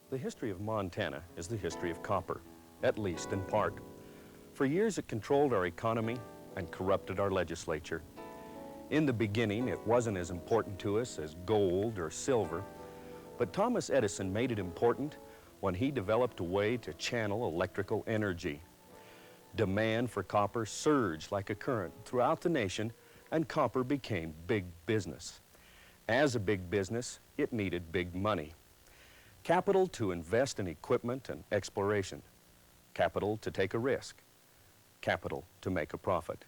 The history of Montana is the history of copper, at least in part. For years it controlled our economy and corrupted our legislature. In the beginning, it wasn't as important to us as gold or silver, but Thomas Edison made it important when he developed a way to channel electrical energy. Demand for copper surged like a current throughout the nation, and copper became big business. As a big business, it needed big money. Capital to invest in equipment and exploration. Capital to take a risk. Capital to make a profit.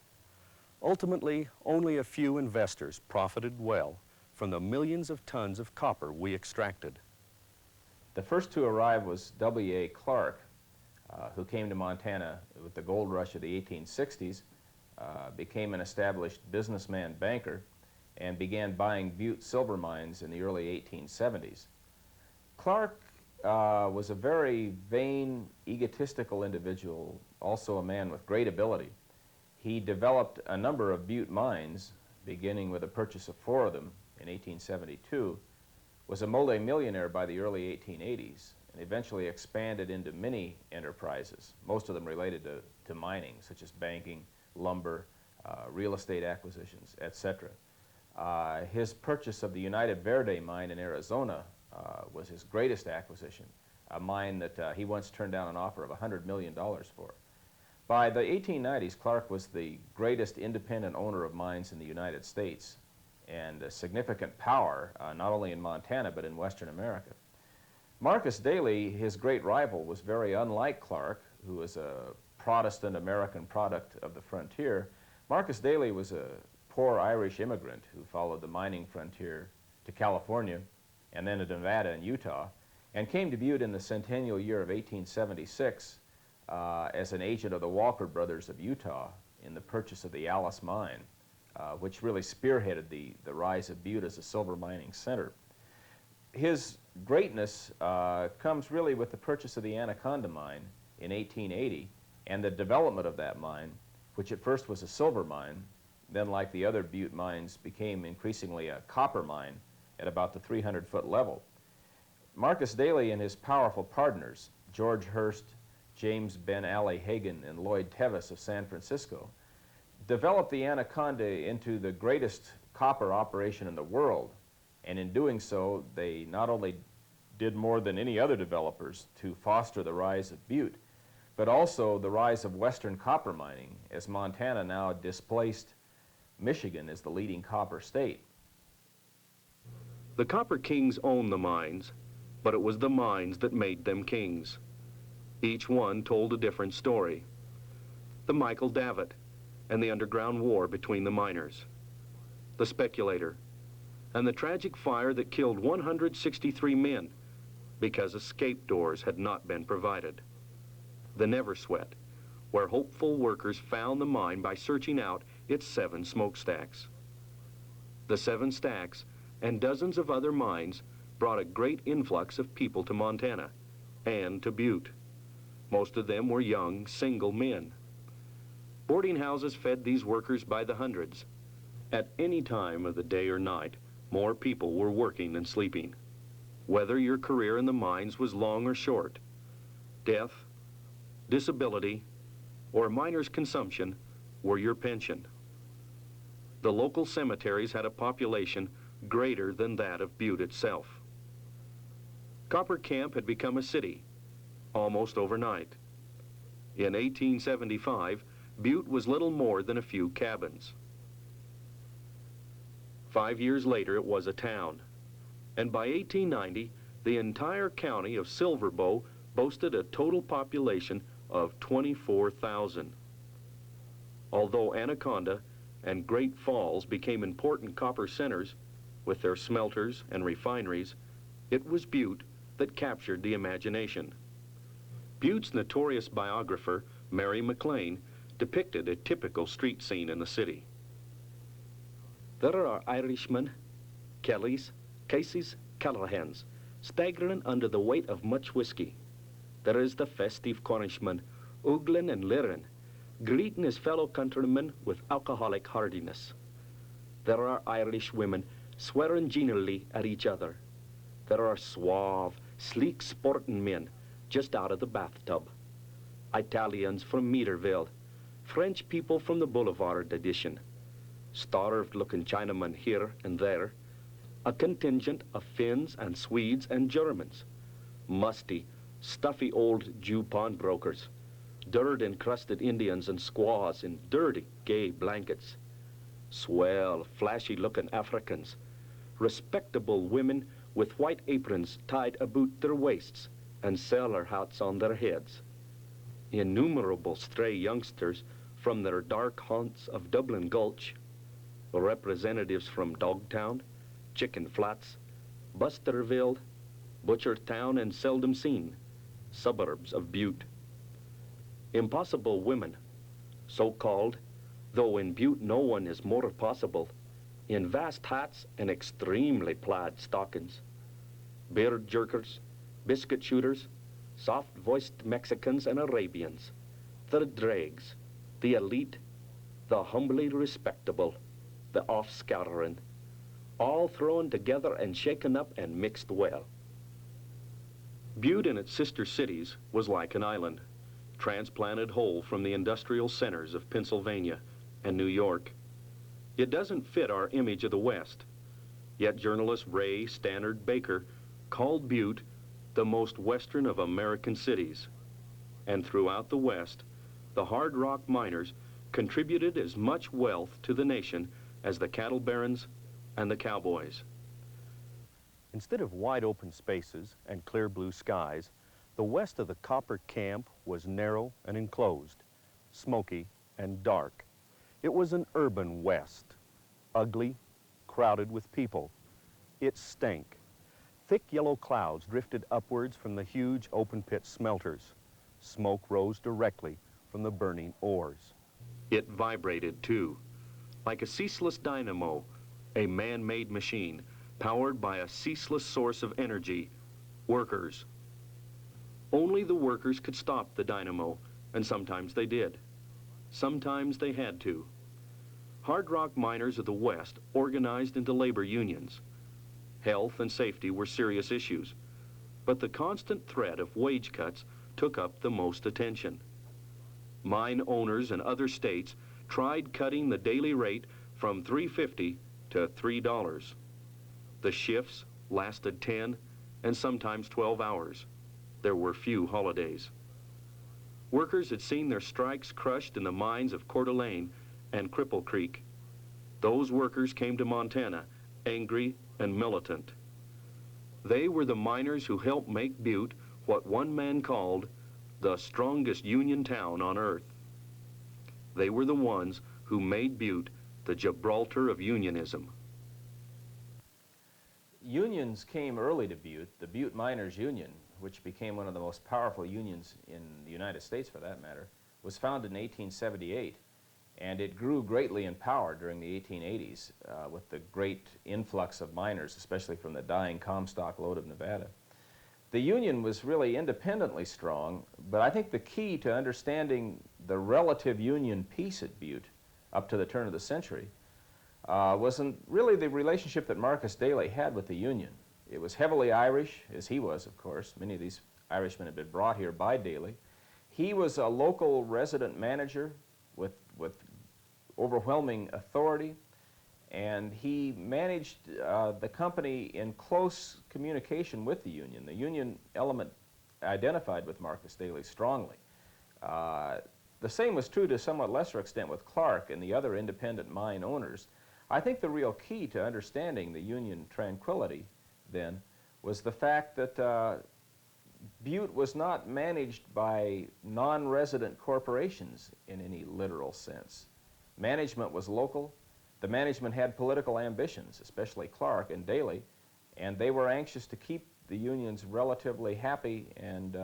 Ultimately, only a few investors profited well from the millions of tons of copper we extracted. The first to arrive was W.A. Clark, who came to Montana with the gold rush of the 1860s, became an established businessman banker, and began buying Butte silver mines in the early 1870s. Clark was a very vain, egotistical individual, also a man with great ability. He developed a number of Butte mines, beginning with a purchase of 4 of them in 1872, was a multi-millionaire by the early 1880s, and eventually expanded into many enterprises, most of them related to mining, such as banking, lumber, real estate acquisitions, etc. His purchase of the United Verde mine in Arizona was his greatest acquisition, a mine that he once turned down an offer of $100 million for. By the 1890s, Clark was the greatest independent owner of mines in the United States, and a significant power, not only in Montana, but in Western America. Marcus Daly, his great rival, was very unlike Clark, who was a Protestant American product of the frontier. Marcus Daly was a poor Irish immigrant who followed the mining frontier to California and then to Nevada and Utah, and came to Butte in the centennial year of 1876 as an agent of the Walker brothers of Utah in the purchase of the Alice mine, which really spearheaded the rise of Butte as a silver mining center. His greatness comes really with the purchase of the Anaconda mine in 1880 and the development of that mine, which at first was a silver mine, then like the other Butte mines became increasingly a copper mine at about the 300-foot level. Marcus Daly and his powerful partners, George Hearst, James Ben Ali Hagan, and Lloyd Tevis of San Francisco, developed the Anaconda into the greatest copper operation in the world. And in doing so, they not only did more than any other developers to foster the rise of Butte, but also the rise of Western copper mining, as Montana now displaced Michigan as the leading copper state. The Copper Kings owned the mines, but it was the mines that made them kings. Each one told a different story. The Michael Davitt and the underground war between the miners. The Speculator and the tragic fire that killed 163 men because escape doors had not been provided. The Never Sweat, where hopeful workers found the mine by searching out its 7 smokestacks. The 7 stacks and dozens of other mines brought a great influx of people to Montana and to Butte. Most of them were young, single men. Boarding houses fed these workers by the hundreds. At any time of the day or night, more people were working than sleeping. Whether your career in the mines was long or short, death, disability, or miner's consumption were your pension. The local cemeteries had a population greater than that of Butte itself. Copper Camp had become a city almost overnight. In 1875, Butte was little more than a few cabins. 5 years later, it was a town. And by 1890, the entire county of Silver Bow boasted a total population of 24,000. Although Anaconda and Great Falls became important copper centers with their smelters and refineries, it was Butte that captured the imagination. Butte's notorious biographer, Mary McLean, depicted a typical street scene in the city. There are Irishmen, Kellys, Caseys, Callahans, staggering under the weight of much whiskey. There is the festive Cornishman, Uglin and Lirin, greeting his fellow countrymen with alcoholic heartiness. There are Irish women swearing genially at each other. There are suave, sleek sporting men just out of the bathtub. Italians from Meterville, French people from the Boulevard edition, starved-looking Chinamen here and there, a contingent of Finns and Swedes and Germans, musty, stuffy old Jew pawnbrokers, dirt-encrusted Indians and squaws in dirty, gay blankets, swell, flashy-looking Africans, respectable women with white aprons tied about their waists and sailor hats on their heads, innumerable stray youngsters from their dark haunts of Dublin Gulch, representatives from Dogtown, Chicken Flats, Busterville, Butchertown, and Seldom Seen, suburbs of Butte. Impossible women, so-called, though in Butte no one is more possible, in vast hats and extremely plaid stockings, beard jerkers, biscuit shooters, soft-voiced Mexicans and Arabians, the dregs, the elite, the humbly respectable, the off-scattering, all thrown together and shaken up and mixed well. Butte and its sister cities was like an island, transplanted whole from the industrial centers of Pennsylvania and New York. It doesn't fit our image of the West, yet journalist Ray Stannard Baker called Butte the most Western of American cities. And throughout the West, the hard rock miners contributed as much wealth to the nation as the cattle barons and the cowboys. Instead of wide open spaces and clear blue skies, the west of the copper camp was narrow and enclosed, smoky and dark. It was an urban west, ugly, crowded with people. It stank. Thick yellow clouds drifted upwards from the huge open pit smelters. Smoke rose directly from the burning ores. It vibrated too, like a ceaseless dynamo, a man-made machine powered by a ceaseless source of energy, workers. Only the workers could stop the dynamo, and sometimes they did. Sometimes they had to. Hard rock miners of the West organized into labor unions. Health and safety were serious issues, but the constant threat of wage cuts took up the most attention. Mine owners in other states tried cutting the daily rate from $3.50 to $3. The shifts lasted 10 and sometimes 12 hours. There were few holidays. Workers had seen their strikes crushed in the mines of Coeur d'Alene and Cripple Creek. Those workers came to Montana, angry and militant. They were the miners who helped make Butte what one man called the strongest union town on earth. They were the ones who made Butte the Gibraltar of unionism. Unions came early to Butte. The Butte Miners Union, which became one of the most powerful unions in the United States for that matter, was founded in 1878, and it grew greatly in power during the 1880s with the great influx of miners, especially from the dying Comstock lode of Nevada. The union was really independently strong, but I think the key to understanding the relative union peace at Butte up to the turn of the century wasn't really the relationship that Marcus Daly had with the union. It was heavily Irish, as he was, of course. Many of these Irishmen had been brought here by Daly. He was a local resident manager with overwhelming authority, and he managed the company in close communication with the union. The union element identified with Marcus Daly strongly. The same was true to a somewhat lesser extent with Clark and the other independent mine owners. I think the real key to understanding the union tranquility then was the fact that Butte was not managed by non-resident corporations in any literal sense. Management was local. The management had political ambitions, especially Clark and Daly, and they were anxious to keep the unions relatively happy and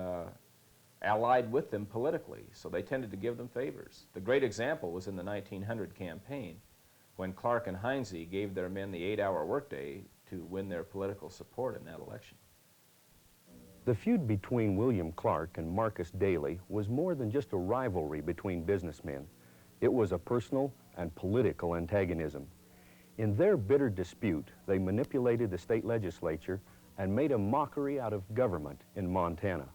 allied with them politically, so they tended to give them favors. The great example was in the 1900 campaign, when Clark and Heinze gave their men the 8-hour workday to win their political support in that election. The feud between William Clark and Marcus Daly was more than just a rivalry between businessmen. It was a personal and political antagonism. In their bitter dispute, they manipulated the state legislature and made a mockery out of government in Montana.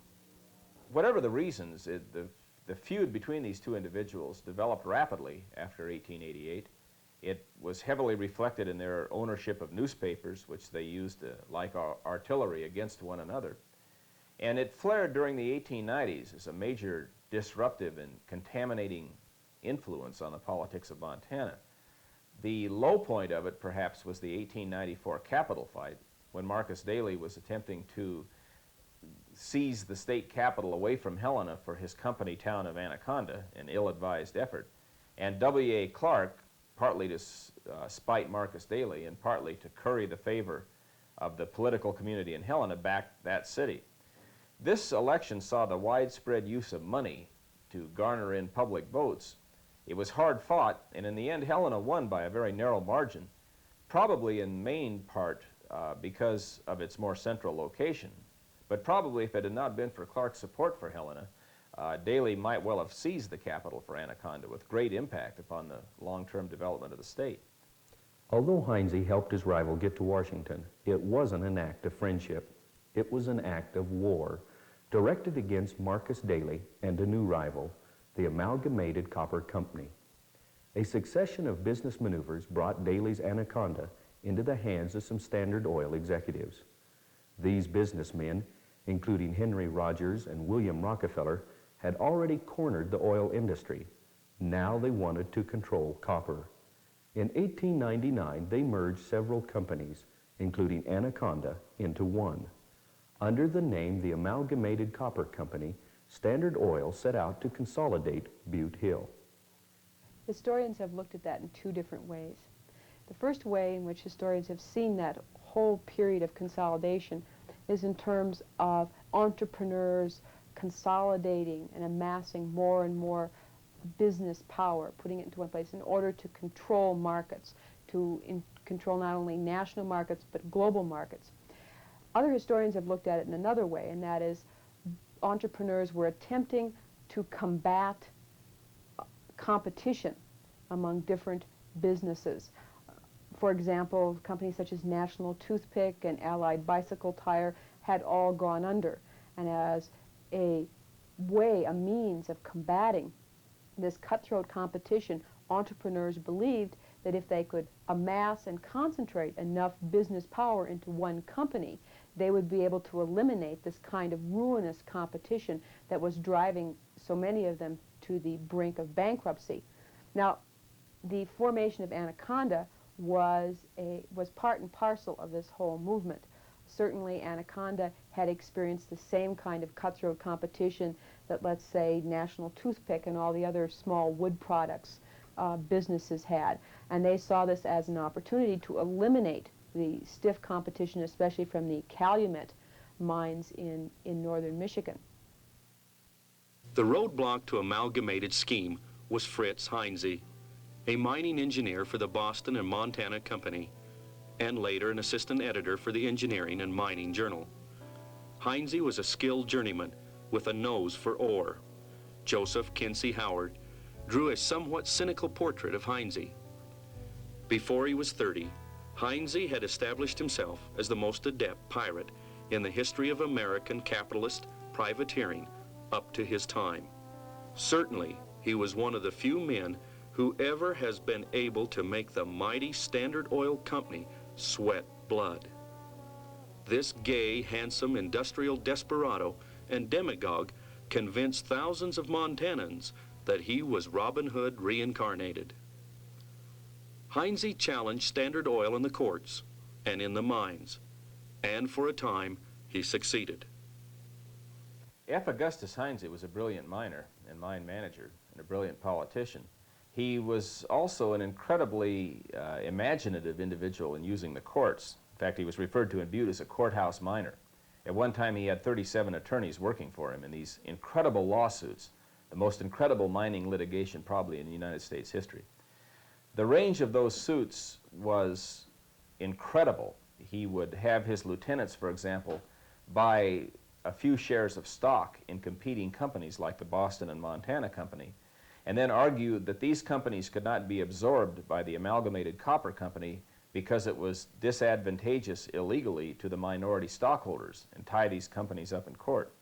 Whatever the reasons, the feud between these two individuals developed rapidly after 1888. It was heavily reflected in their ownership of newspapers, which they used like artillery against one another. And it flared during the 1890s as a major disruptive and contaminating influence on the politics of Montana. The low point of it, perhaps, was the 1894 Capitol fight, when Marcus Daly was attempting to seize the state capital away from Helena for his company town of Anaconda, an ill-advised effort. And W.A. Clark, partly to spite Marcus Daly and partly to curry the favor of the political community in Helena, backed that city. This election saw the widespread use of money to garner in public votes. It was hard fought, and in the end, Helena won by a very narrow margin, probably in main part because of its more central location. But probably if it had not been for Clark's support for Helena, Daly might well have seized the capital for Anaconda with great impact upon the long-term development of the state. Although Heinze helped his rival get to Washington, it wasn't an act of friendship. It was an act of war directed against Marcus Daly and a new rival, the Amalgamated Copper Company. A succession of business maneuvers brought Daly's Anaconda into the hands of some Standard Oil executives. These businessmen, including Henry Rogers and William Rockefeller, had already cornered the oil industry. Now they wanted to control copper. In 1899, they merged several companies, including Anaconda, into one. Under the name the Amalgamated Copper Company, Standard Oil set out to consolidate Butte Hill. Historians have looked at that in two different ways. The first way in which historians have seen that whole period of consolidation is in terms of entrepreneurs consolidating and amassing more and more business power, putting it into one place in order to control markets, to control not only national markets but global markets. Other historians have looked at it in another way, and that is entrepreneurs were attempting to combat competition among different businesses. For example, companies such as National Toothpick and Allied Bicycle Tire had all gone under. And as a way, a means of combating this cutthroat competition, entrepreneurs believed that if they could amass and concentrate enough business power into one company, they would be able to eliminate this kind of ruinous competition that was driving so many of them to the brink of bankruptcy. Now, the formation of Anaconda was part and parcel of this whole movement. Certainly, Anaconda had experienced the same kind of cutthroat competition that, let's say, National Toothpick and all the other small wood products businesses had. And they saw this as an opportunity to eliminate the stiff competition, especially from the Calumet mines in northern Michigan. The roadblock to Amalgamated scheme was Fritz Heinze, a mining engineer for the Boston and Montana Company, and later an assistant editor for the Engineering and Mining Journal. Heinze was a skilled journeyman with a nose for ore. Joseph Kinsey Howard drew a somewhat cynical portrait of Heinze. Before he was 30, Heinze had established himself as the most adept pirate in the history of American capitalist privateering up to his time. Certainly, he was one of the few men who ever has been able to make the mighty Standard Oil Company sweat blood. This gay, handsome, industrial desperado and demagogue convinced thousands of Montanans that he was Robin Hood reincarnated. Heinze challenged Standard Oil in the courts and in the mines, and for a time he succeeded. F. Augustus Heinze was a brilliant miner and mine manager and a brilliant politician. He was also an incredibly imaginative individual in using the courts. In fact, he was referred to in Butte as a courthouse miner. At one time, he had 37 attorneys working for him in these incredible lawsuits, the most incredible mining litigation probably in United States history. The range of those suits was incredible. He would have his lieutenants, for example, buy a few shares of stock in competing companies like the Boston and Montana Company, and then argue that these companies could not be absorbed by the Amalgamated Copper Company because it was disadvantageous illegally to the minority stockholders and tie these companies up in court.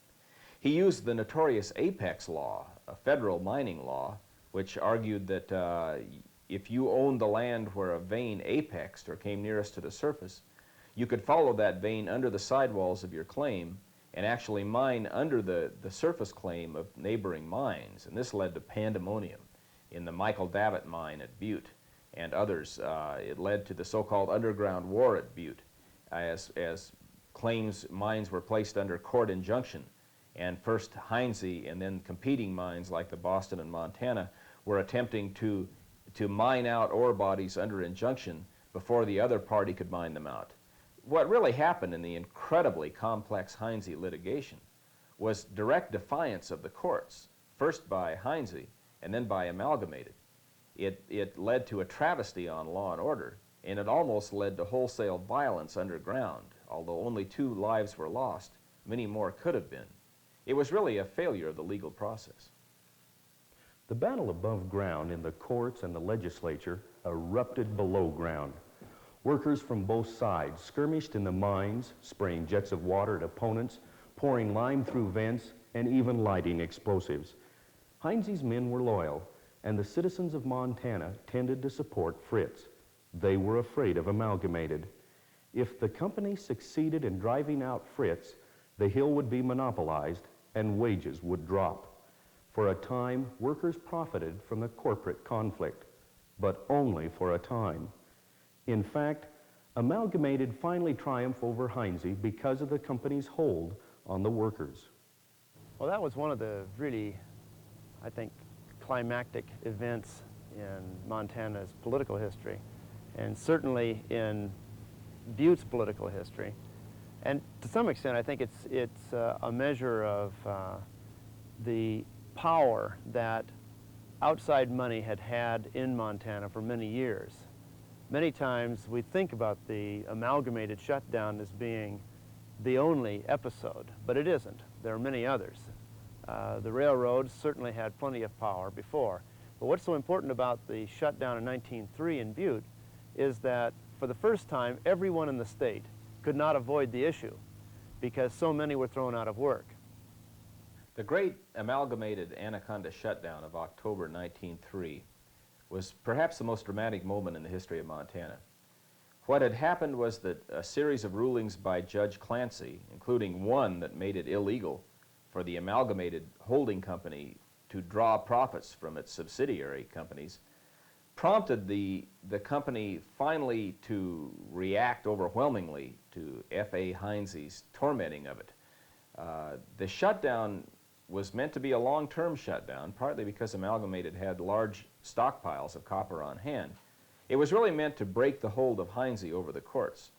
He used the notorious Apex Law, a federal mining law, which argued that if you owned the land where a vein apexed or came nearest to the surface, you could follow that vein under the sidewalls of your claim and actually mine under the surface claim of neighboring mines. And this led to pandemonium in the Michael Davitt mine at Butte and others. It led to the so-called underground war at Butte as mines were placed under court injunction. And first Heinze and then competing mines like the Boston and Montana were attempting to mine out ore bodies under injunction before the other party could mine them out. What really happened in the incredibly complex Heinze litigation was direct defiance of the courts, first by Heinze and then by Amalgamated. It led to a travesty on law and order, and it almost led to wholesale violence underground. Although only 2 lives were lost, many more could have been. It was really a failure of the legal process. The battle above ground in the courts and the legislature erupted below ground. Workers from both sides skirmished in the mines, spraying jets of water at opponents, pouring lime through vents, and even lighting explosives. Heinze's men were loyal, and the citizens of Montana tended to support Fritz. They were afraid of Amalgamated. If the company succeeded in driving out Fritz, the hill would be monopolized and wages would drop. For a time, workers profited from the corporate conflict, but only for a time. In fact, Amalgamated finally triumphed over Heinze because of the company's hold on the workers. Well, that was one of the really, I think, climactic events in Montana's political history, and certainly in Butte's political history. And to some extent, I think it's a measure of the power that outside money had in Montana for many years. Many times we think about the Amalgamated shutdown as being the only episode, but it isn't. There are many others. The railroads certainly had plenty of power before, but what's so important about the shutdown in 1903 in Butte is that for the first time, everyone in the state could not avoid the issue because so many were thrown out of work. The great Amalgamated Anaconda shutdown of October 1903 was perhaps the most dramatic moment in the history of Montana. What had happened was that a series of rulings by Judge Clancy, including one that made it illegal for the Amalgamated holding company to draw profits from its subsidiary companies, prompted the company finally to react overwhelmingly to F.A. Heinze's tormenting of it. The shutdown was meant to be a long-term shutdown, partly because Amalgamated had large stockpiles of copper on hand. It was really meant to break the hold of Heinze over the courts.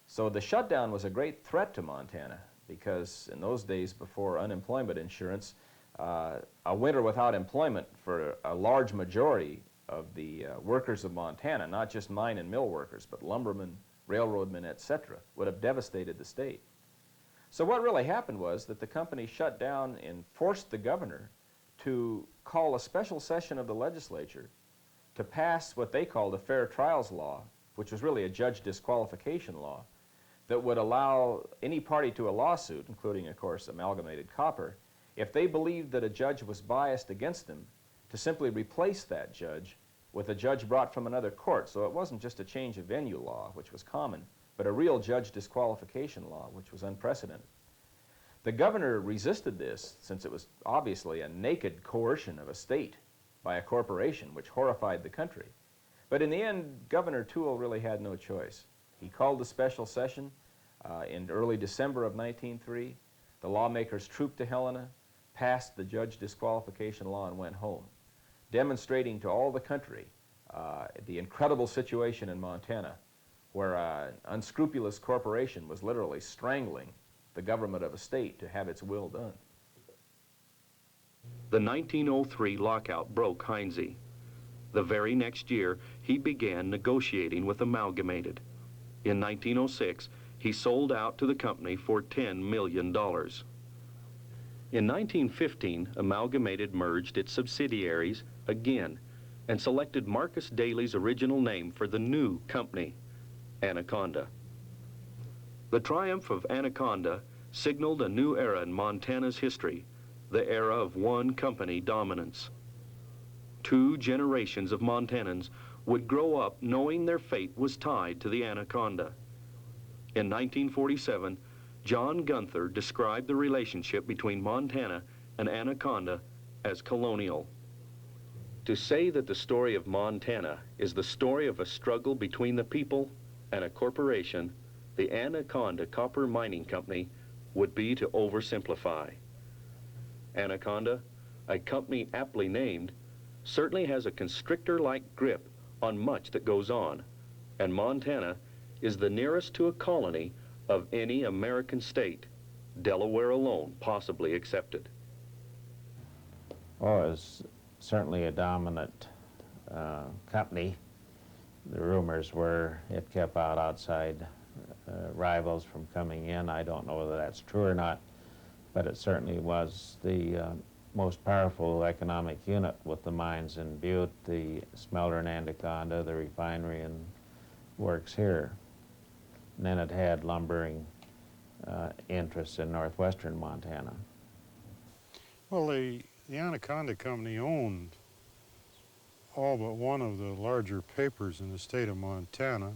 So the shutdown was a great threat to Montana because in those days before unemployment insurance, a winter without employment for a large majority of the workers of Montana, not just mine and mill workers, but lumbermen, railroadmen, etc., would have devastated the state. So what really happened was that the company shut down and forced the governor to call a special session of the legislature to pass what they called a fair trials law, which was really a judge disqualification law, that would allow any party to a lawsuit, including, of course, Amalgamated Copper, if they believed that a judge was biased against them, to simply replace that judge with a judge brought from another court. So it wasn't just a change of venue law, which was common, but a real judge disqualification law, which was unprecedented. The governor resisted this, since it was obviously a naked coercion of a state by a corporation, which horrified the country. But in the end, Governor Toole really had no choice. He called a special session in early December of 1903. The lawmakers trooped to Helena, passed the judge disqualification law, and went home, demonstrating to all the country the incredible situation in Montana, where an unscrupulous corporation was literally strangling the government of a state to have its will done. The 1903 lockout broke Heinze. The very next year, he began negotiating with Amalgamated. In 1906, he sold out to the company for $10 million. In 1915, Amalgamated merged its subsidiaries again and selected Marcus Daly's original name for the new company. Anaconda. The triumph of Anaconda signaled a new era in Montana's history, the era of one company dominance. 2 generations of Montanans would grow up knowing their fate was tied to the Anaconda. In 1947, John Gunther described the relationship between Montana and Anaconda as colonial. To say that the story of Montana is the story of a struggle between the people and a corporation, the Anaconda Copper Mining Company, would be to oversimplify. Anaconda, a company aptly named, certainly has a constrictor-like grip on much that goes on, and Montana is the nearest to a colony of any American state, Delaware alone possibly excepted. Oh, it's certainly a dominant company. The rumors were it kept out outside rivals from coming in. I don't know whether that's true or not, but it certainly was the most powerful economic unit with the mines in Butte, the smelter in Anaconda, the refinery and works here. And then it had lumbering interests in northwestern Montana. Well, the Anaconda Company owned all but one of the larger papers in the state of Montana.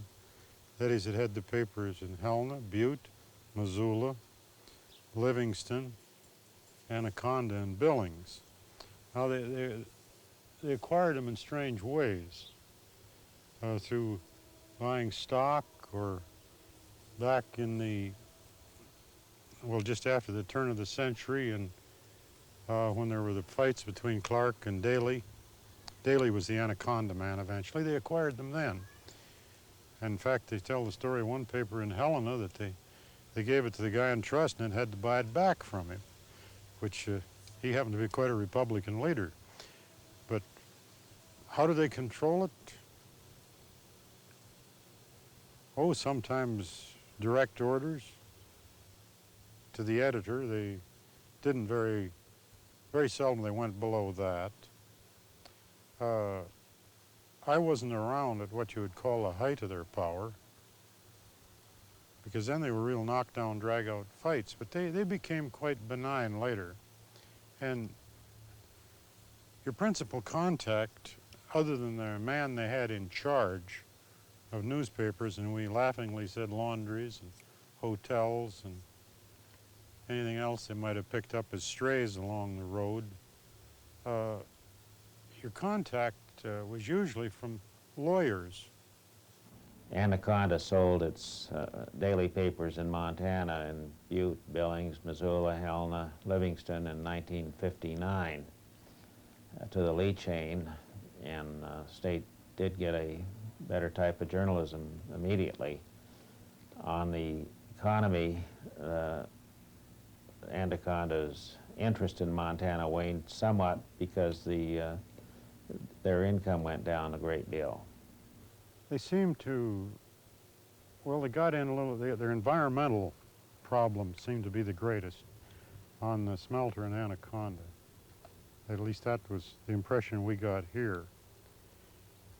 That is, it had the papers in Helena, Butte, Missoula, Livingston, Anaconda, and Billings. Now, they acquired them in strange ways, through buying stock or back in the, well, just after the turn of the century, and when there were the fights between Clark and Daly. Daly was the Anaconda man eventually. They acquired them then. In fact, they tell the story of one paper in Helena that they gave it to the guy in trust and had to buy it back from him, which he happened to be quite a Republican leader. But how do they control it? Oh, sometimes direct orders to the editor. They didn't very seldom they went below that. I wasn't around at what you would call the height of their power, because then they were real knockdown, drag-out fights, but they became quite benign later. And your principal contact, other than the man they had in charge of newspapers, and we laughingly said laundries and hotels and anything else they might have picked up as strays along the road, your contact was usually from lawyers. Anaconda sold its daily papers in Montana in Butte, Billings, Missoula, Helena, Livingston in 1959 to the Lee chain, and state did get a better type of journalism immediately. On the economy, Anaconda's interest in Montana waned somewhat because their income went down a great deal. They seemed to, well, they got in a little, their environmental problems seemed to be the greatest on the smelter in Anaconda. At least that was the impression we got here.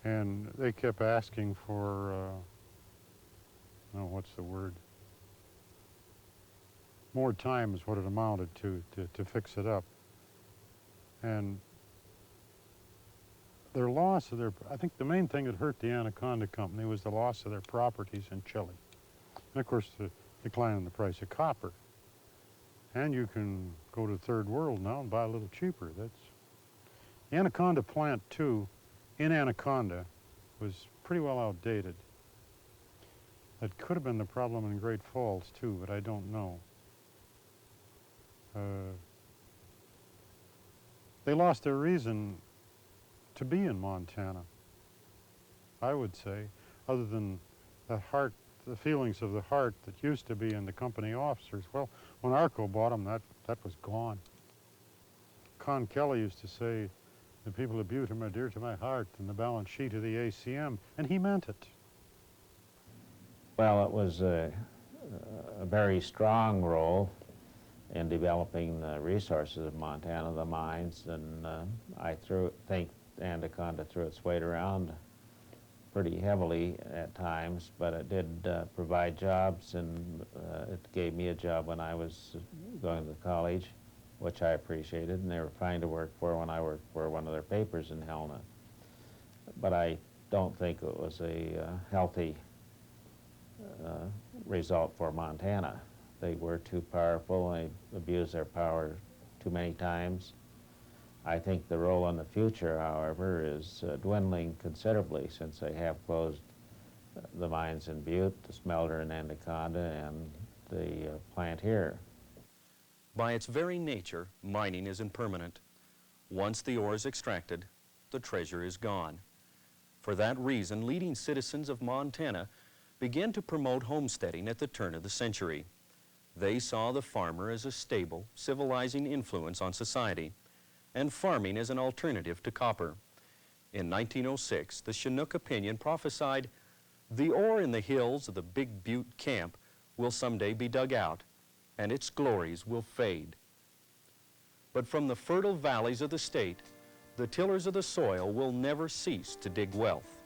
And they kept asking for, no, what's the word? More time is what it amounted to fix it up. And their loss of their, I think the main thing that hurt the Anaconda Company was the loss of their properties in Chile. And of course, the decline in the price of copper. And you can go to the third world now and buy a little cheaper. That's the Anaconda plant, too, in Anaconda, was pretty well outdated. That could have been the problem in Great Falls, too, but I don't know. They lost their reason to be in Montana, I would say, other than the heart, the feelings of the heart that used to be in the company officers. Well, when Arco bought them, that was gone. Con Kelly used to say, the people of Butte are more dear to my heart than the balance sheet of the ACM, and he meant it. Well, it was a very strong role in developing the resources of Montana, the mines, and I think Anaconda threw its weight around pretty heavily at times, but it did provide jobs, and it gave me a job when I was going to college, which I appreciated, and they were fine to work for when I worked for one of their papers in Helena. But I don't think it was a healthy result for Montana. They were too powerful, and they abused their power too many times. I think the role in the future, however, is dwindling considerably, since they have closed the mines in Butte, the smelter in Anaconda, and the plant here. By its very nature, mining is impermanent. Once the ore is extracted, the treasure is gone. For that reason, leading citizens of Montana began to promote homesteading at the turn of the century. They saw the farmer as a stable, civilizing influence on society, and farming as an alternative to copper. In 1906, the Chinook opinion prophesied, "The ore in the hills of the Big Butte camp will someday be dug out, and its glories will fade." But from the fertile valleys of the state, the tillers of the soil will never cease to dig wealth.